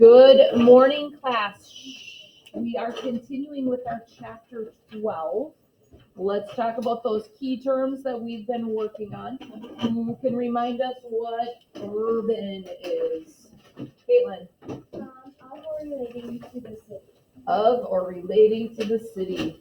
Good morning, class. We are continuing with our chapter 12. Let's talk about those key terms that we've been working on. Who can remind us what urban is? Caitlin. Of or relating to the city. Of or relating to the city.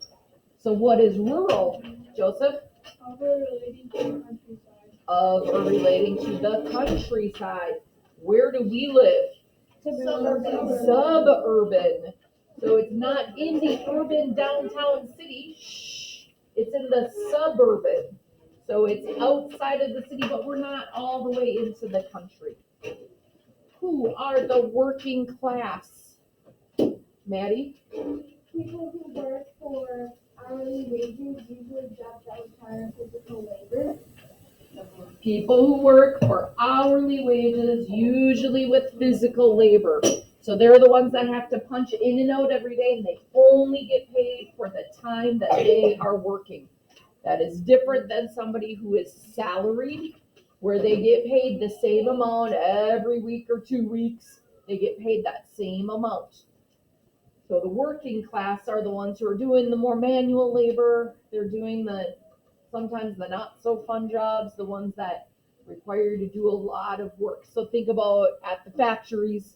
So what is rural, Joseph? Of or relating to the countryside. Of or relating to the countryside. Where do we live? Suburban. So it's not in the urban downtown city. It's in the suburban. So it's outside of the city, but we're not all the way into the country. Who are the working class? Maddie? People who work for hourly wages, usually jobs that require physical labor. People who work for hourly wages, usually with physical labor. So they're the ones that have to punch in and out every day, and they only get paid for the time that they are working. That is different than somebody who is salaried, where they get paid the same amount every week or 2 weeks. They get paid that same amount. So the working class are the ones who are doing the more manual labor. They're doing sometimes the not so fun jobs, the ones that require you to do a lot of work. So think about at the factories,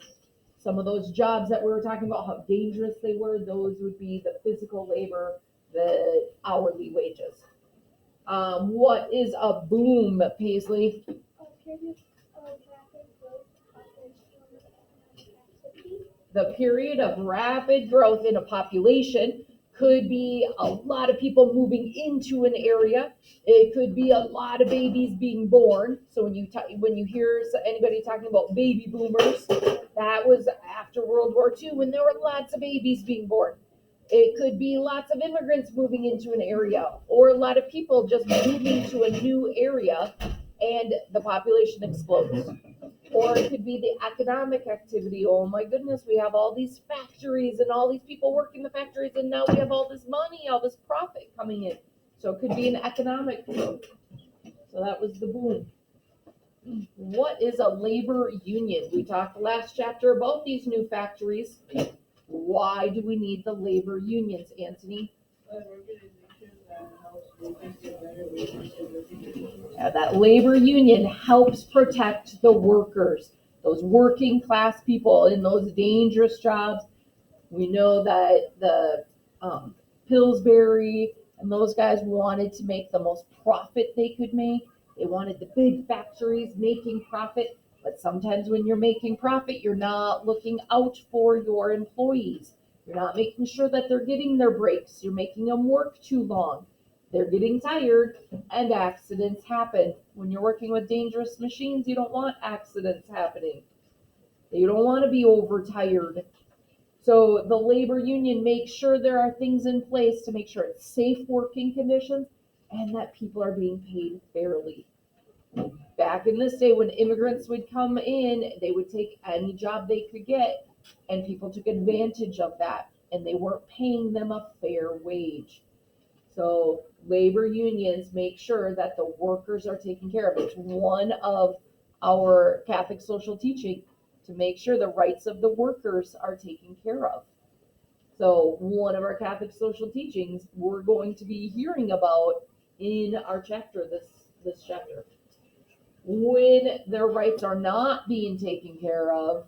some of those jobs that we were talking about, how dangerous they were, those would be the physical labor, the hourly wages. What is a boom, Paisley? A period of rapid growth activity. The period of rapid growth in a population could be a lot of people moving into an area. It could be a lot of babies being born. So when you hear anybody talking about baby boomers, that was after World War II when there were lots of babies being born. It could be lots of immigrants moving into an area, or a lot of people just moving to a new area and the population explodes. Or it could be the economic activity. Oh my goodness, we have all these factories and all these people work in the factories, and now we have all this money, all this profit coming in. So it could be an economic growth. So that was the boom. What is a labor union? We talked last chapter about these new factories. Why do we need the labor unions, Anthony? That labor union helps protect the workers, those working class people in those dangerous jobs. We know that the Pillsbury and those guys wanted to make the most profit they could make. They wanted the big factories making profit, but sometimes when you're making profit, you're not looking out for your employees. You're not making sure that they're getting their breaks. You're making them work too long. They're getting tired, and accidents happen. When you're working with dangerous machines, you don't want accidents happening. You don't want to be overtired. So the labor union makes sure there are things in place to make sure it's safe working conditions and that people are being paid fairly. Back in this day when immigrants would come in, they would take any job they could get, and people took advantage of that, and they weren't paying them a fair wage. So labor unions make sure that the workers are taken care of. It's one of our Catholic social teaching to make sure the rights of the workers are taken care of. So one of our Catholic social teachings we're going to be hearing about in our chapter, this chapter. When their rights are not being taken care of,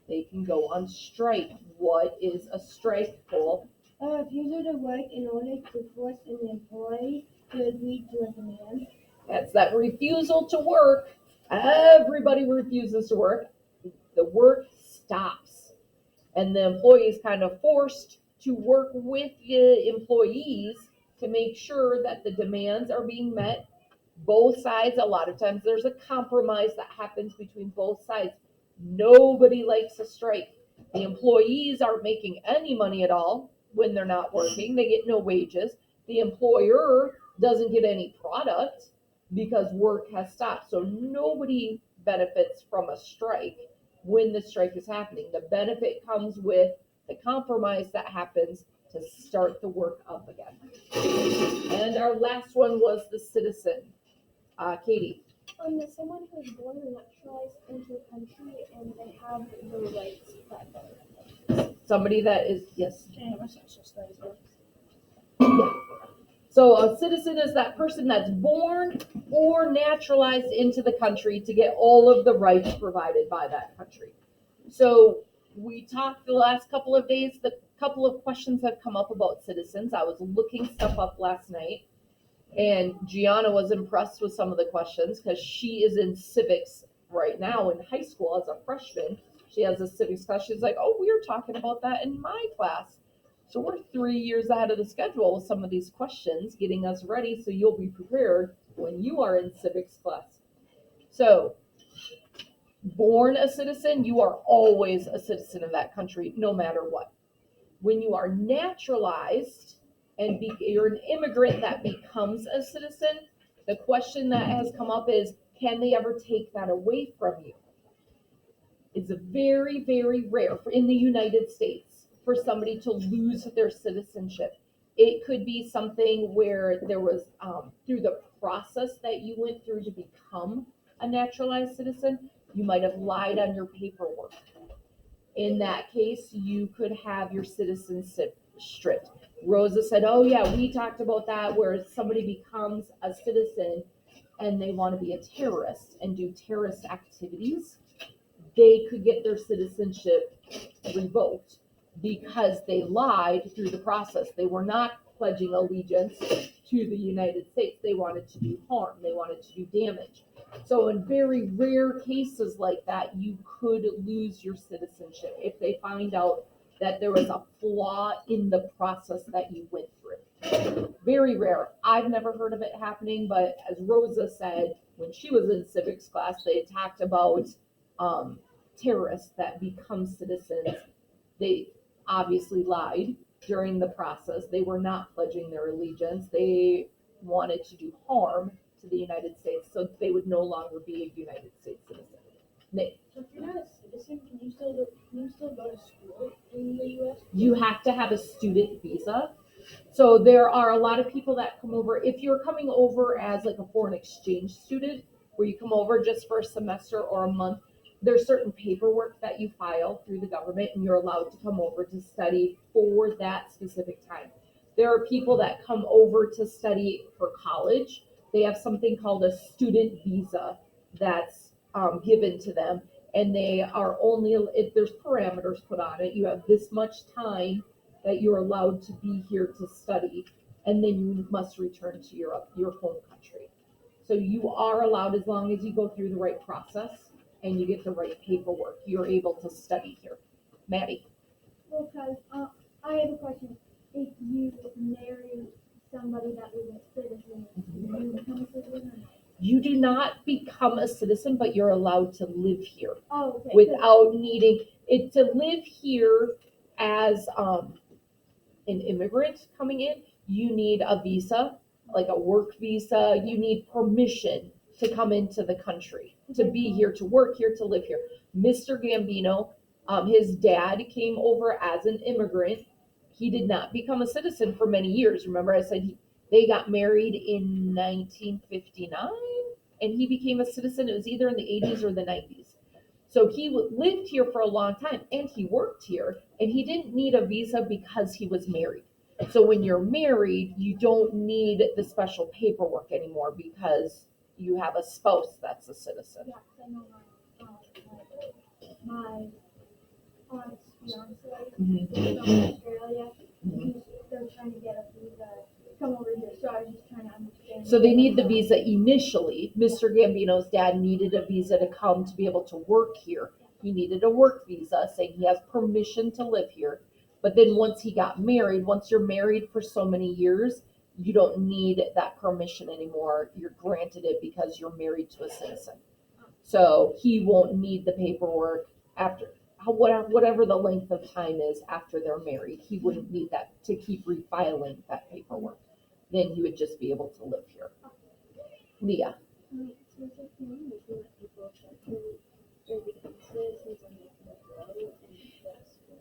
they can go on strike. What is a strike, Cole? A refusal to work in order to force an employee to agree to a demand. That's that refusal to work. Everybody refuses to work. The work stops. And the employee is kind of forced to work with the employees to make sure that the demands are being met. Both sides, a lot of times there's a compromise that happens between both sides. Nobody likes a strike. The employees aren't making any money at all when they're not working. They get no wages. The employer doesn't get any product because work has stopped. So nobody benefits from a strike when the strike is happening. The benefit comes with the compromise that happens to start the work up again. And our last one was the citizen. Katie. Someone who is born and naturalized into a country and they have the rights that Somebody that is, yes. and what's just like Yeah. So a citizen is that person that's born or naturalized into the country to get all of the rights provided by that country. So we talked the last couple of days, the couple of questions have come up about citizens. I was looking stuff up last night, and Gianna was impressed with some of the questions because she is in civics right now in high school as a freshman. She has a civics class. She's like, oh, we were talking about that in my class. So we're 3 years ahead of the schedule with some of these questions, getting us ready so you'll be prepared when you are in civics class. So, born a citizen, you are always a citizen of that country, no matter what. When you are naturalized and you're an immigrant that becomes a citizen, the question that has come up is, can they ever take that away from you? It's very, very rare in the United States for somebody to lose their citizenship. It could be something where there was, through the process that you went through to become a naturalized citizen, you might have lied on your paperwork. In that case, you could have your citizenship stripped. Rosa said, oh yeah, we talked about that where somebody becomes a citizen and they want to be a terrorist and do terrorist activities. They could get their citizenship revoked because they lied through the process. They were not pledging allegiance to the United States. They wanted to do harm. They wanted to do damage. So in very rare cases like that, you could lose your citizenship if they find out that there was a flaw in the process that you went through. Very rare. I've never heard of it happening, but as Rosa said, when she was in civics class, they talked about terrorists that become citizens. They obviously lied during the process. They were not pledging their allegiance. They wanted to do harm to the United States, so they would no longer be a United States citizen. Nick. So if you're not a citizen, can you still go to school in the U.S.? You have to have a student visa. So there are a lot of people that come over. If you're coming over as like a foreign exchange student, where you come over just for a semester or a month, there's certain paperwork that you file through the government and you're allowed to come over to study for that specific time. There are people that come over to study for college. They have something called a student visa that's given to them, and they are only, if there's parameters put on it, you have this much time that you're allowed to be here to study, and then you must return to your home country. So you are allowed, as long as you go through the right process and you get the right paperwork, you're able to study here. Maddie? Because I have a question. If you marry somebody that is a citizen, do you become a citizen or not? You do not become a citizen, but you're allowed to live here. Oh, okay. Without needing it to live here as an immigrant coming in. You need a visa, like a work visa. You need permission to come into the country, to be here, to work here, to live here. Mr. Gambino, his dad came over as an immigrant. He did not become a citizen for many years. Remember, I said they got married in 1959, and he became a citizen. It was either in the 80s or the 90s. So he lived here for a long time, and he worked here, and he didn't need a visa because he was married. So when you're married, you don't need the special paperwork anymore because you have a spouse that's a citizen. Yeah, I know my aunt's fiance is from Australia. They're trying to get a visa to come over here, so I was just trying to understand. So they need the visa initially. Mr. Gambino's dad needed a visa to come to be able to work here. He needed a work visa saying he has permission to live here. But then once he got married, once you're married for so many years, you don't need that permission anymore. You're granted it because you're married to a citizen. So he won't need the paperwork after whatever the length of time is after they're married. He wouldn't need that to keep refiling that paperwork. Then he would just be able to live here. Leah.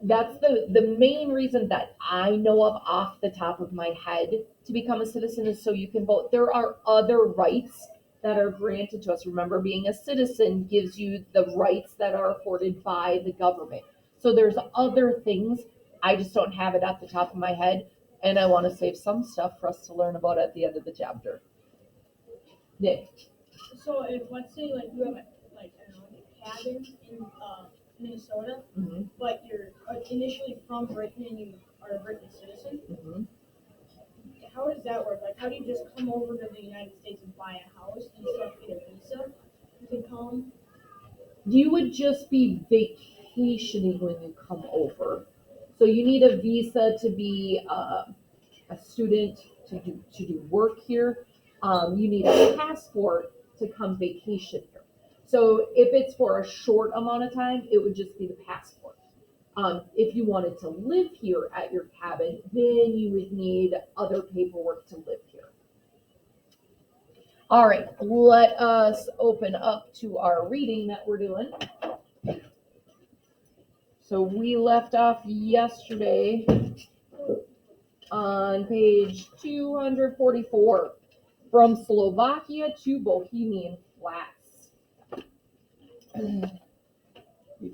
That's the main reason that I know of off the top of my head to become a citizen is so you can vote. There are other rights that are granted to us. Remember, being a citizen gives you the rights that are afforded by the government. So there's other things. I just don't have it at the top of my head, and I want to save some stuff for us to learn about at the end of the chapter. Nick. So if let's say like you have like I don't know a cabin in Minnesota, Mhm. but you're initially from Britain and you are a British citizen, Mhm. how does that work? Like, how do you just come over to the United States and buy a house? Do you still have to get a visa to come? You would just be vacationing when you come over. So you need a visa to be a student to do work here. You need a passport to come vacation here. So if it's for a short amount of time, it would just be the passport. If you wanted to live here at your cabin, then you would need other paperwork to live here. All right, let us open up to our reading that we're doing. So we left off yesterday on page 244, from Slovakia to Bohemian Flats.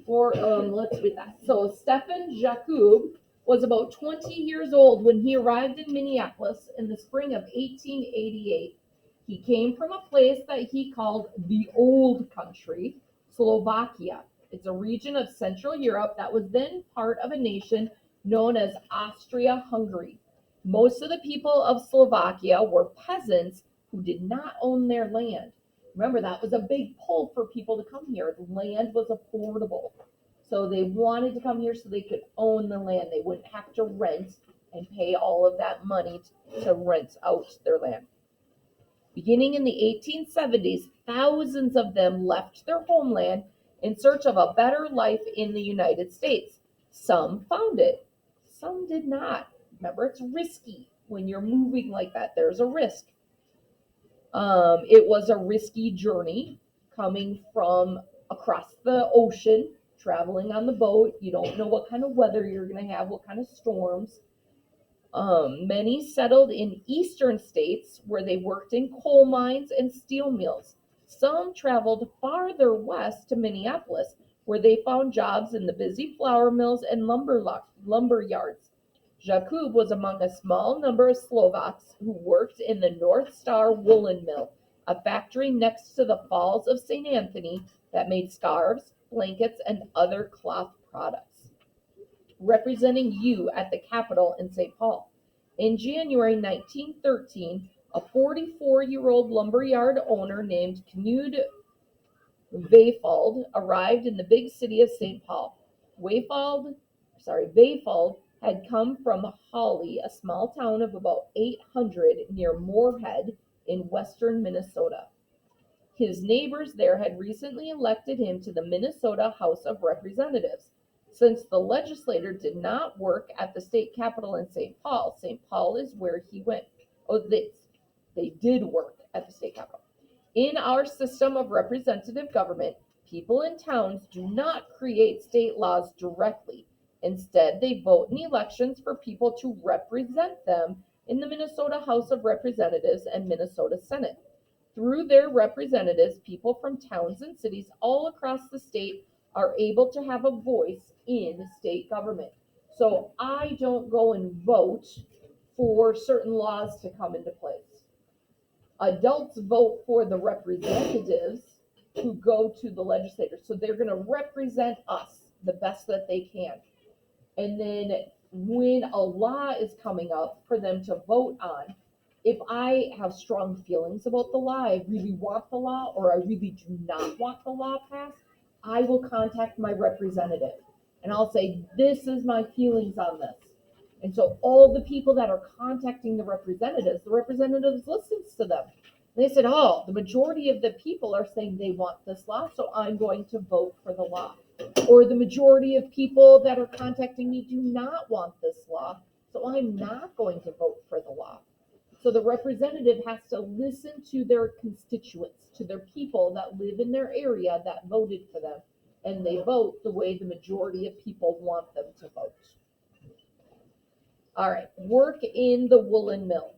Let's read that. So Stefan Jakub was about 20 years old when he arrived in Minneapolis in the spring of 1888. He came from a place that he called the Old Country, Slovakia. It's a region of Central Europe that was then part of a nation known as Austria-Hungary. Most of the people of Slovakia were peasants who did not own their land. Remember, that was a big pull for people to come here. The land was affordable. So they wanted to come here so they could own the land. They wouldn't have to rent and pay all of that money to rent out their land. Beginning in the 1870s, thousands of them left their homeland in search of a better life in the United States. Some found it, some did not. Remember, it's risky when you're moving like that. There's a risk. It was a risky journey coming from across the ocean, traveling on the boat. You don't know what kind of weather you're going to have, what kind of storms. Many settled in eastern states where they worked in coal mines and steel mills. Some traveled farther west to Minneapolis, where they found jobs in the busy flour mills and lumber yards. Jakub was among a small number of Slovaks who worked in the North Star Woolen Mill, a factory next to the Falls of St. Anthony that made scarves, blankets, and other cloth products. Representing you at the Capitol in St. Paul. In January 1913, a 44-year-old lumberyard owner named Knud Wayfald arrived in the big city of St. Paul. Wayfald had come from Hawley, a small town of about 800 near Moorhead in western Minnesota. His neighbors there had recently elected him to the Minnesota House of Representatives. Since the legislator did not work at the state capitol in St. Paul is where he went. They did work at the state capitol. In our system of representative government, people in towns do not create state laws directly. Instead, they vote in elections for people to represent them in the Minnesota House of Representatives and Minnesota Senate. Through their representatives, people from towns and cities all across the state are able to have a voice in state government. So I don't go and vote for certain laws to come into place. Adults vote for the representatives who go to the legislators. So they're going to represent us the best that they can. And then when a law is coming up for them to vote on, if I have strong feelings about the law, I really want the law, or I really do not want the law passed, I will contact my representative and I'll say, this is my feelings on this. And so all the people that are contacting the representatives listens to them. And they said, oh, the majority of the people are saying they want this law, so I'm going to vote for the law. Or the majority of people that are contacting me do not want this law, so I'm not going to vote for the law. So the representative has to listen to their constituents, to their people that live in their area that voted for them, and they vote the way the majority of people want them to vote. All right, work in the woolen mill.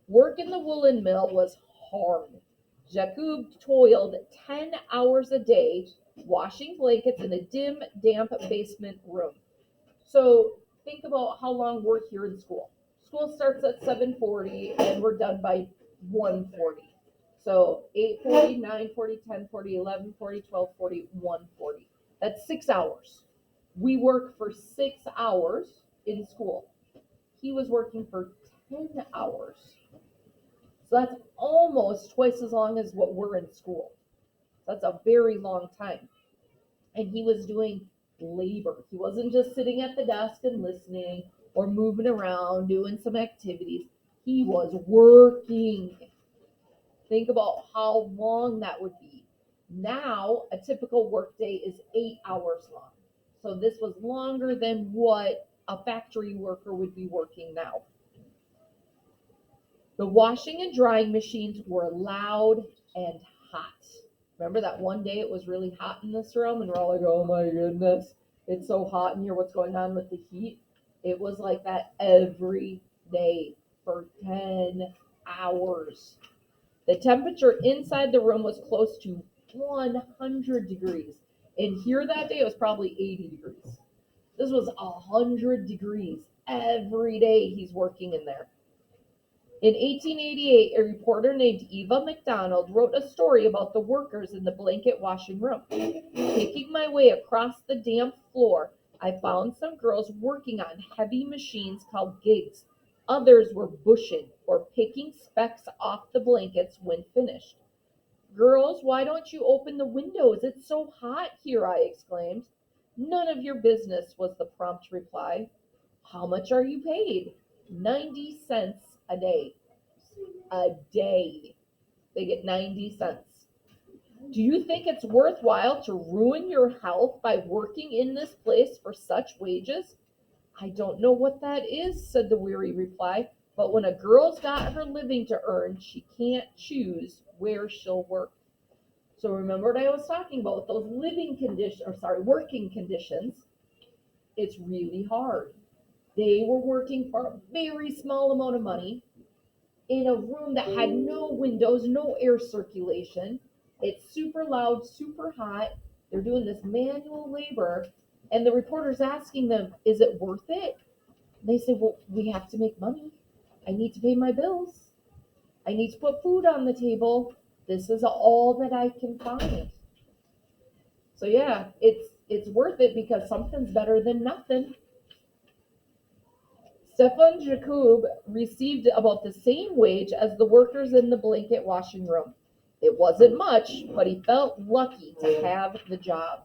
Work in the woolen mill was hard. Jacob toiled 10 hours a day washing blankets in a dim, damp basement room. So think about how long we're here in school. School starts at 7:40 and we're done by 1:40. So 8:40, 9:40, 10:40, 11:40, 12:40, 1:40. That's 6 hours. We work for 6 hours in school. He was working for 10 hours. So that's almost twice as long as what we're in school. That's a very long time. And he was doing labor. He wasn't just sitting at the desk and listening or moving around, doing some activities. He was working. Think about how long that would be. Now, a typical workday is 8 hours long. So this was longer than what a factory worker would be working now. The washing and drying machines were loud and hot. Remember that one day it was really hot in this room and we're all like, oh my goodness, it's so hot in here. What's going on with the heat? It was like that every day for 10 hours. The temperature inside the room was close to 100 degrees. And here that day it was probably 80 degrees. This was 100 degrees every day he's working in there. In 1888, a reporter named Eva McDonald wrote a story about the workers in the blanket washing room. Picking my way across the damp floor, I found some girls working on heavy machines called gigs. Others were bushing or picking specks off the blankets when finished. Girls, why don't you open the windows? It's so hot here, I exclaimed. None of your business, was the prompt reply. How much are you paid? 90 cents a day. A day. They get 90 cents. Do you think it's worthwhile to ruin your health by working in this place for such wages? I don't know what that is, said the weary reply, but when a girl's got her living to earn, she can't choose where she'll work. So remember what I was talking about with those working conditions. It's really hard. They were working for a very small amount of money in a room that had no windows, no air circulation. It's super loud, super hot. They're doing this manual labor, and the reporter's asking them, is it worth it? And they say, well, we have to make money. I need to pay my bills. I need to put food on the table. This is all that I can find. So yeah, it's worth it because something's better than nothing. Stefan Jacob received about the same wage as the workers in the blanket washing room. It wasn't much, but he felt lucky to have the job.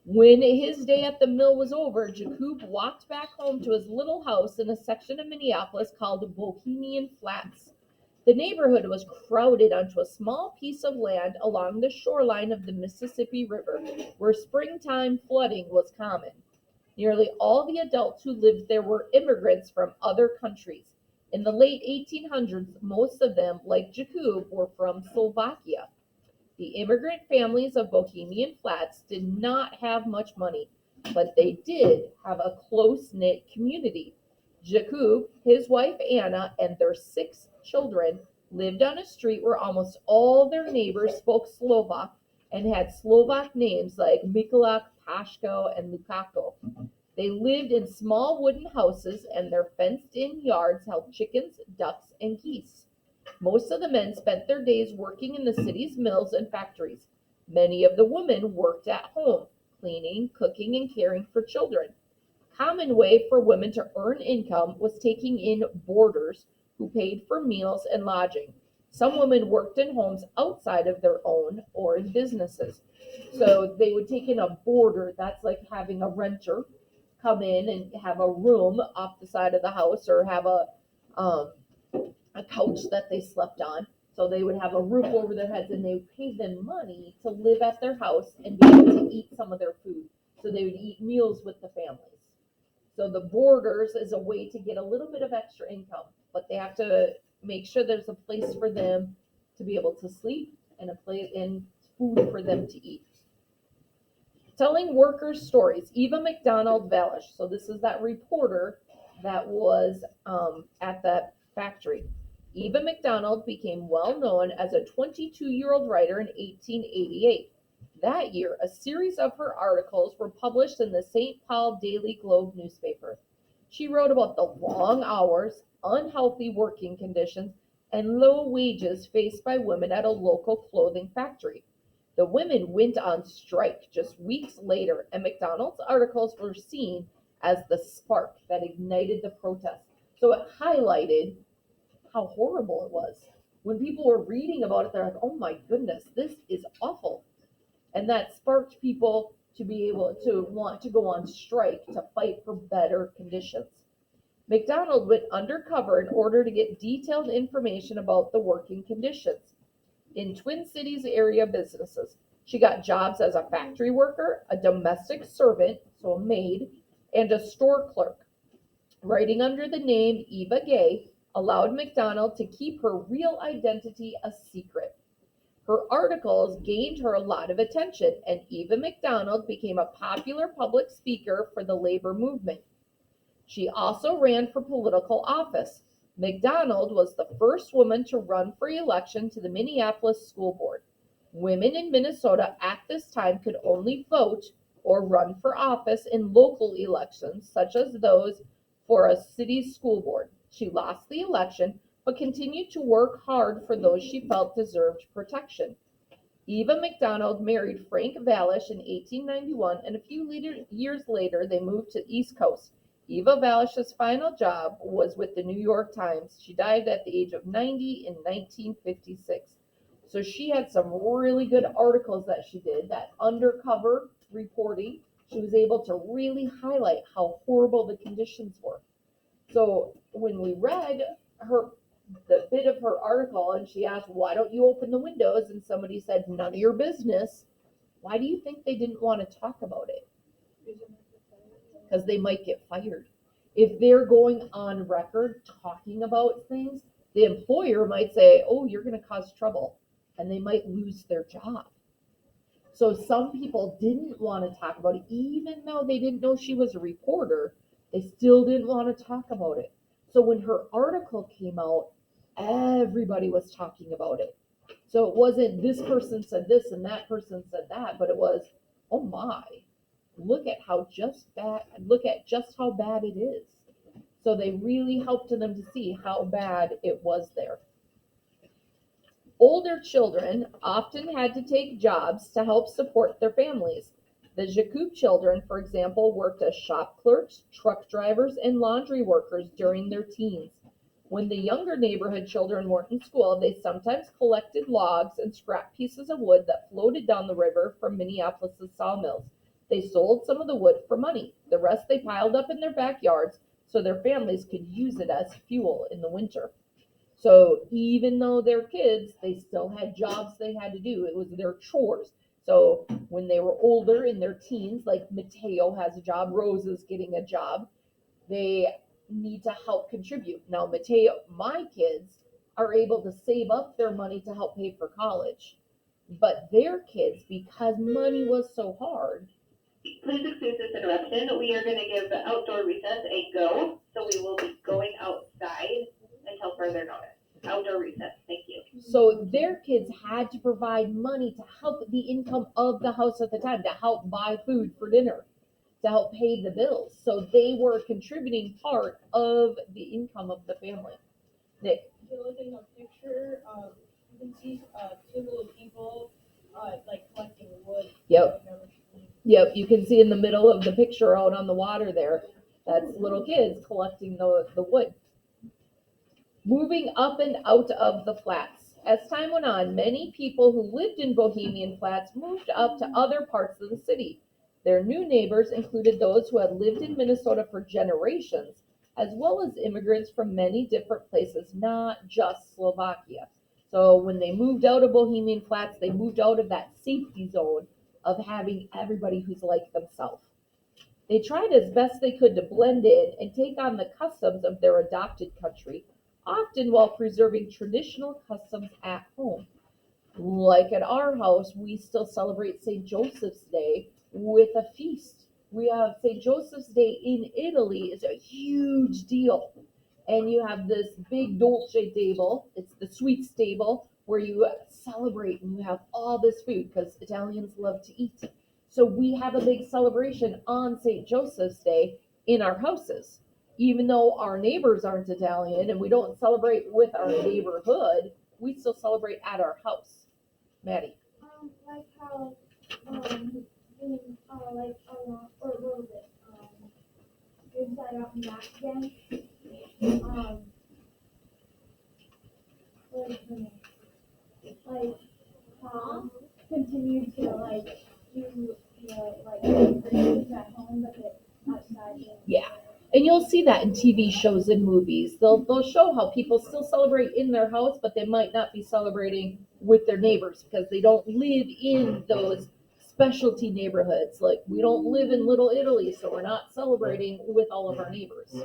When his day at the mill was over, Jacob walked back home to his little house in a section of Minneapolis called Bohemian Flats. The neighborhood was crowded onto a small piece of land along the shoreline of the Mississippi River, where springtime flooding was common. Nearly all the adults who lived there were immigrants from other countries. In the late 1800s, most of them, like Jacob, were from Slovakia. The immigrant families of Bohemian Flats did not have much money, but they did have a close-knit community. Jacob, his wife Anna, and their 6 children lived on a street where almost all their neighbors spoke Slovak and had Slovak names like Mikulak, Pashko, and Lukako. They lived in small wooden houses, and their fenced-in yards held chickens, ducks, and geese. Most of the men spent their days working in the city's mills and factories. Many of the women worked at home, cleaning, cooking, and caring for children. A common way for women to earn income was taking in boarders who paid for meals and lodging. Some women worked in homes outside of their own or in businesses. So they would take in a boarder, that's like having a renter come in and have a room off the side of the house or have a couch that they slept on. So they would have a roof over their heads and they would pay them money to live at their house and be able to eat some of their food. So they would eat meals with the families. So the boarders is a way to get a little bit of extra income, but they have to make sure there's a place for them to be able to sleep and a place and food for them to eat. Telling workers' stories, Eva McDonald Valish. So this is that reporter that was at that factory. Eva McDonald became well known as a 22-year-old writer in 1888. That year, a series of her articles were published in the St. Paul Daily Globe newspaper. She wrote about the long hours, unhealthy working conditions, and low wages faced by women at a local clothing factory. The women went on strike just weeks later, and McDonald's articles were seen as the spark that ignited the protest. So it highlighted how horrible it was. When people were reading about it, they're like, oh my goodness, this is awful. And that sparked people to be able to want to go on strike to fight for better conditions. McDonald went undercover in order to get detailed information about the working conditions in Twin Cities area businesses. She got jobs as a factory worker, a domestic servant, so a maid, and a store clerk. Writing under the name Eva Gay allowed McDonald to keep her real identity a secret. Her articles gained her a lot of attention, and Eva McDonald became a popular public speaker for the labor movement. She also ran for political office. McDonald was the first woman to run for election to the Minneapolis School Board. Women in Minnesota at this time could only vote or run for office in local elections, such as those for a city school board. She lost the election, but continued to work hard for those she felt deserved protection. Eva McDonald married Frank Vallish in 1891, and a few years later they moved to the East Coast. Eva Vallish's final job was with the New York Times. She died at the age of 90 in 1956. So she had some really good articles that she did, that undercover reporting. She was able to really highlight how horrible the conditions were. So when we read the bit of her article and she asked, why don't you open the windows? And somebody said, none of your business. Why do you think they didn't want to talk about it? Because they might get fired. If they're going on record talking about things, the employer might say, oh, you're going to cause trouble, and they might lose their job. So some people didn't want to talk about it, even though they didn't know she was a reporter, they still didn't want to talk about it. So when her article came out, everybody was talking about it. So it wasn't this person said this and that person said that, but it was, oh my, look at just how bad it is. So they really helped them to see how bad it was there. Older children often had to take jobs to help support their families. The Jacob children, for example, worked as shop clerks, truck drivers, and laundry workers during their teens. When the younger neighborhood children weren't in school, they sometimes collected logs and scrap pieces of wood that floated down the river from Minneapolis' sawmills. They sold some of the wood for money. The rest they piled up in their backyards so their families could use it as fuel in the winter. So even though they're kids, they still had jobs they had to do. It was their chores. So when they were older in their teens, like Mateo has a job, Rose is getting a job, they need to help contribute. Now, my kids are able to save up their money to help pay for college. But their kids, because money was so hard. Please excuse this interruption. We are going to give the outdoor recess a go, so we will be going outside until further notice. Outdoor recess, thank you. So their kids had to provide money to help the income of the house at the time, to help buy food for dinner, to help pay the bills. So they were a contributing part of the income of the family. Nick? If you're looking at a picture, you can see two little people like collecting wood. Yep. Yep, you can see in the middle of the picture out on the water there, that's little kids collecting the wood. Moving up and out of the flats. As time went on, many people who lived in Bohemian Flats moved up to other parts of the city. Their new neighbors included those who had lived in Minnesota for generations, as well as immigrants from many different places, not just Slovakia. So when they moved out of Bohemian Flats, they moved out of that safety zone of having everybody who's like themselves. They tried as best they could to blend in and take on the customs of their adopted country, often while preserving traditional customs at home. Like at our house, we still celebrate St. Joseph's Day with a feast. We have St. Joseph's Day in Italy is a huge deal. and you have this big dolce table. It's the sweets table where you celebrate and you have all this food because Italians love to eat. So we have a big celebration on St. Joseph's Day in our houses. Even though our neighbors aren't Italian and we don't celebrate with our neighborhood, we still celebrate at our house. Maddie. Like how, in, like, or what was it, Inside Out and Back again, what is her name? Like, continued to, like, do the, like, celebrations at home, but it outside. Yeah. And you'll see that in TV shows and movies. They'll show how people still celebrate in their house, but they might not be celebrating with their neighbors because they don't live in those specialty neighborhoods. Like we don't live in Little Italy, so we're not celebrating with all of our neighbors.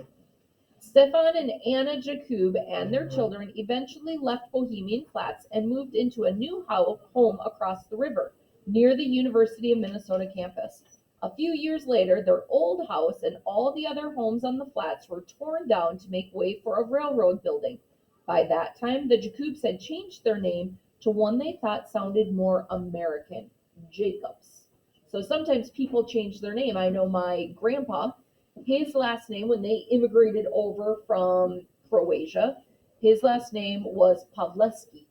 Stefan and Anna Jakub and their children eventually left Bohemian Flats and moved into a new home across the river near the University of Minnesota campus. A few years later, their old house and all the other homes on the flats were torn down to make way for a railroad building. By that time, the Jakubs had changed their name to one they thought sounded more American, Jacobs. So sometimes people change their name. I know my grandpa, his last name, when they immigrated over from Croatia, his last name was Pavleski.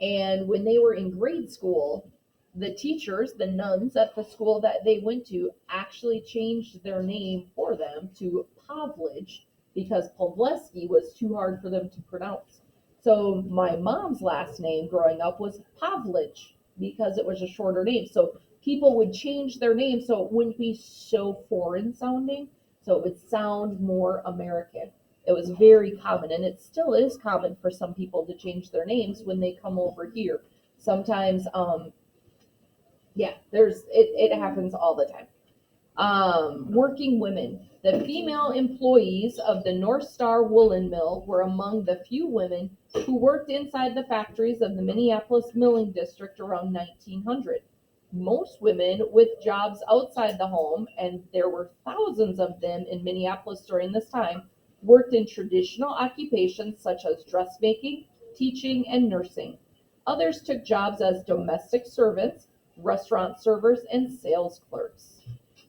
And when they were in grade school, the teachers, the nuns at the school that they went to, actually changed their name for them to Pavlich because Pavleski was too hard for them to pronounce. So my mom's last name growing up was Pavlich because it was a shorter name. So people would change their name so it wouldn't be so foreign sounding, so it would sound more American. It was very common, and it still is common for some people to change their names when they come over here. Sometimes, it happens all the time. Working women. The female employees of the North Star Woolen Mill were among the few women who worked inside the factories of the Minneapolis milling district around 1900. Most women with jobs outside the home, and there were thousands of them in Minneapolis during this time, worked in traditional occupations such as dressmaking, teaching, and nursing. Others took jobs as domestic servants, restaurant servers, and sales clerks.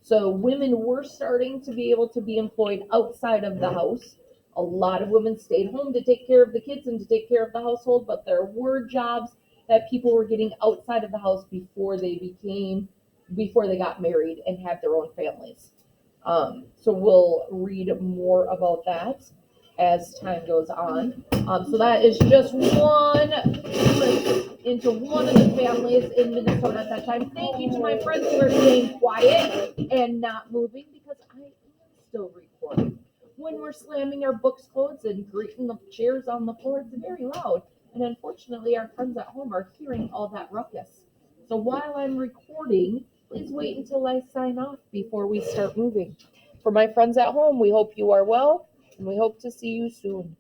So women were starting to be able to be employed outside of the house. A lot of women stayed home to take care of the kids and to take care of the household, but there were jobs that people were getting outside of the house before they got married and had their own families. So we'll read more about that as time goes on. So that is just one glimpse into one of the families in Minnesota at that time. Thank you to my friends who are staying quiet and not moving because I am still recording. When we're slamming our books closed and grating the chairs on the floor, it's very loud. And unfortunately, our friends at home are hearing all that ruckus. So while I'm recording, please wait until I sign off before we start moving. For my friends at home, we hope you are well, and we hope to see you soon.